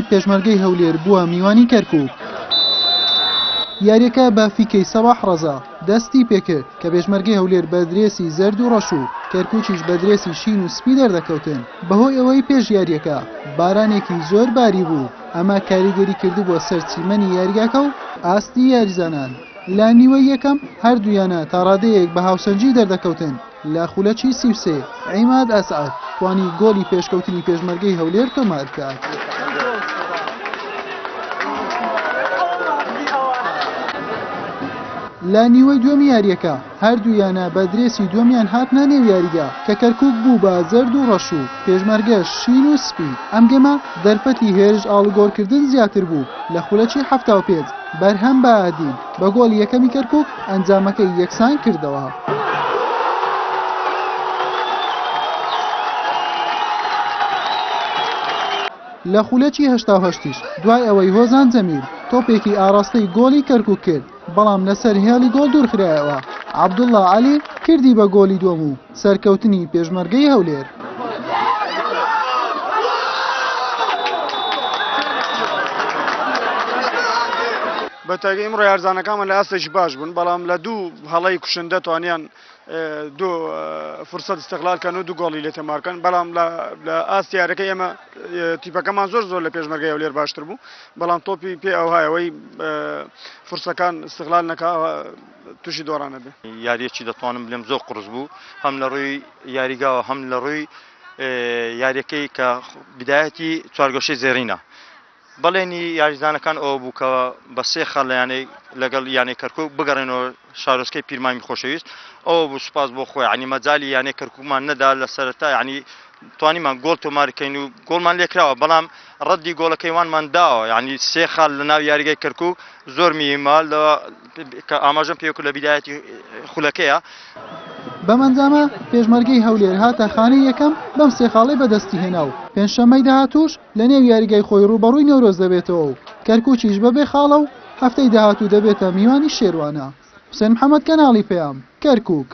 یاریەکەی پێشمەرگەی هەولێر بووە میوانی کەرکووک. یاریەکە بە فیکەی سەباح ڕەزا دەستی پێکرد کە پێشمەرگەی هەولێر بە درێسی زەرد و ڕەش و کەرکووکیش بە درێسی شین و سپی دەردەکەوتن. بەهۆی ئەوەی پێش یاریەکە بارانێکی زۆر باری بوو، ئەمە کاریگەری کردبووە سەر چیمەنی یاریگاکە و ئاستی یاریزانان. لە نیوەی یەکەم هەردوویانە تا ڕادەیەک بە هاوسەنجی دەردەکەوتن. لە خولەکی 33 عیماد ئەسعەد توانی گۆڵی پێشکەوتنی پێشمەرگەی هەولێر تۆمار بکات. لە نیوەی دووەمی یاریەکە هەردوویانە بە درێسی دووەمیان هاتنە نێو یاریگا کە کەرکووک بوو بە زەرد و ڕەش و پێشمەرگە شین و سپی. ئەم گەمە دەرفەتی هێرش ئاڵوگۆڕکردن زیاتر بوو. لە خولەکی 75 بەرهەم بە ئادین بە گۆڵی یەکەمی کەرکووک ئەنجامەکەی یەکسان کردەوە. لە خولەکی 88 دوای ئەوەی هۆزان جەمیل تۆپێکی ئاراستەی گۆڵی کەرکووک کرد، بەڵام لەسەر هێڵی گۆڵ دوورخرایەوە. عەبدوڵڵا عەلی کردی بە گۆڵی دووەم و سەرکەوتنی پێشمەرگەی هەولێر. بەتەگەی ئەمڕۆ یارزانەکانمان لە ئاستێکی باش بوون، بەڵام لە دوو هەڵەی کوشندە توانیان دوو فرسەت استقلالکەن و دوو گۆڵی لێ تێمارکەن. بەڵام لە ئاستی یاریەکەی ئێمە تیپەکەمان زۆر لە پێشمەرگەی هەولێر باشتر بوو، بەڵام تۆپی پێ ئەوهایەوەی فرسەکان استقلال نەکا تووشی دۆڕانە بێ. یاریەکی دەتوانم بڵێم زۆر قورس بوو، هەم لە ڕووی یاریگاوە هەم لە ڕووی یاریەکەی کە بدایەتی چوارگۆشەی زێڕینە. بەڵێنی یاریزانەکان ئەوە بوو کە بە سێ خەڵ یانەی لەگەڵ یانەی کەرکووک بگەڕێنەوە شارۆچکەی پیرمانی خۆشەویست. ئەوە بوو سوپاس بۆ خۆی، ینی مەجالی یانەی کەرکووکمان نەدا لە سەرەتا، ینی توانیمان گۆڵ تۆمارکەین و گۆڵمان لێکراوە، بەڵام ڕەدی گۆڵەکەیوانمان داوە. ینی سێ خەڵ لە ناو یاریگای کەرکووک زۆر میمال کە ئاماژەم پێوەکو لە بیدایەتی خولەکەیە. بەمەنجامە پێشمەرگەی هەولێر هاتە خانەی یەکەم بەم سێ خاڵەی بەدەستی هێنا و پێنجشەممەی داهاتووش لە نێو یاریگای خۆی ڕوبەڕووی نەورۆز دەبێتەوە و کەرکووکیش بەبێ خاڵە و هەفتەی داهاتوو دەبێتە میوانی شێروانە. حوسێن محەممەد کەناڵی پێیام کەرکووک.